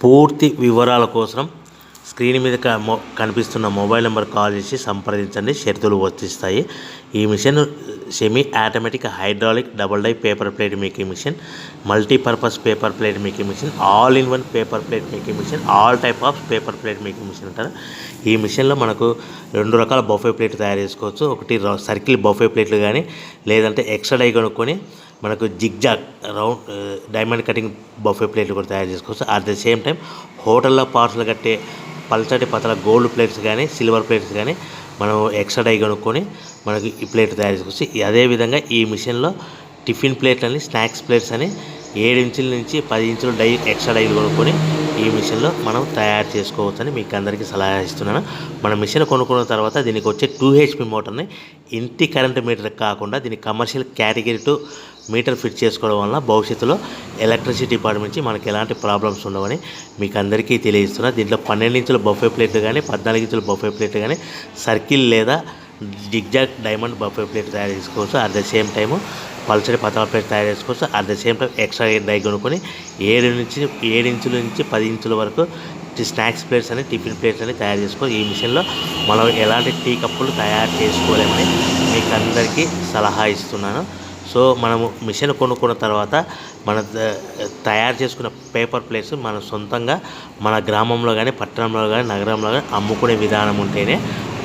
పూర్తి వివరాల కోసం స్క్రీన్ మీద కనిపిస్తున్న మొబైల్ నెంబర్ కాల్ చేసి సంప్రదించండి. షరతులు వర్తిస్తాయి. ఈ machine semi automatic hydraulic double die paper plate making machine, multipurpose paper plate making machine, all in one paper plate making machine, all type of paper plate making machine అంటారు. ఈ మిషన్లో మనకు 2 రకాల బఫే ప్లేట్ తయారు చేసుకోవచ్చు. ఒకటి circle buffet ప్లేట్లు కానీ, లేదంటే ఎక్స్ట్రా డై కొనుక్కొని మనకు zigzag round diamond cutting buffet ప్లేట్లు కూడా తయారు చేసుకోవచ్చు. అట్ ద సేమ్ టైం హోటల్లో పార్సల్ కట్టే పల్చటి పతల గోల్డ్ ప్లేట్స్ కానీ, సిల్వర్ ప్లేట్స్ కానీ మనం ఎక్స్ట్రా డై కొనుక్కొని మనకి ఈ ప్లేట్ తయారు చేసుకోవచ్చు. అదేవిధంగా ఈ మిషన్లో టిఫిన్ ప్లేట్లు అని, స్నాక్స్ ప్లేట్స్ అని 7 ఇంచుల నుంచి 10 ఇంచుల డై ఎక్స్ట్రా డైలు కొనుక్కొని ఈ మిషన్లో మనం తయారు చేసుకోవచ్చని మీకు అందరికీ సలహా ఇస్తున్నాను. మన మిషన్ కొనుక్కున్న తర్వాత దీనికి వచ్చే 2 HP మోటార్ని ఇంటి కరెంట్ మీటర్ కాకుండా దీనికి కమర్షియల్ కేటగిరీ 2 మీటర్ ఫిట్ చేసుకోవడం వల్ల భవిష్యత్తులో ఎలక్ట్రిసిటీ డిపార్ట్మెంట్ నుంచి మనకి ఎలాంటి ప్రాబ్లమ్స్ ఉండవని మీకు అందరికీ తెలియజేస్తున్నా. దీంట్లో 12 ఇంచుల బఫే ప్లేట్లు కానీ, 14 ఇంచుల బఫే ప్లేట్లు కానీ, సర్కిల్ లేదా జిగ్జాగ్ డైమండ్ బఫే ప్లేట్ తయారు చేసుకోవచ్చు. అట్ ద సేమ్ టైము పల్చడి పతల ప్లేట్ తయారు చేసుకోవచ్చు. At the same time extra die కొనుక్కొని 7 ఇంచుల నుంచి 10 ఇంచుల వరకు స్నాక్స్ ప్లేట్స్ అని, టిఫిన్ ప్లేట్స్ అని తయారు చేసుకోవచ్చు. ఈ మిషన్లో మనం ఎలాంటి టీ కప్పులు తయారు చేసుకోలేమని మీకు అందరికీ సలహా ఇస్తున్నాను. సో మనము మిషన్ కొనుక్కున్న తర్వాత మన తయారు చేసుకున్న పేపర్ ప్లేట్స్ మన సొంతంగా మన గ్రామంలో కానీ, పట్టణంలో కానీ, నగరంలో కానీ అమ్ముకునే విధానం ఉంటేనే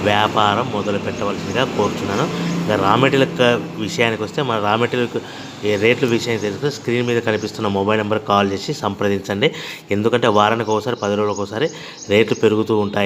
వ్యాపారం మొదలు పెట్టవలసిందిగా కోరుతున్నాను. ఇంకా రా మెటీరియల్ విషయానికి వస్తే మన రా మెటీరియల్ రేట్ల విషయం తెలుసుకుని స్క్రీన్ మీద కనిపిస్తున్న మొబైల్ నెంబర్ కాల్ చేసి సంప్రదించండి. ఎందుకంటే వారానికి ఒకసారి, 10 రోజులకు ఒకసారి రేట్లు పెరుగుతూ ఉంటాయి.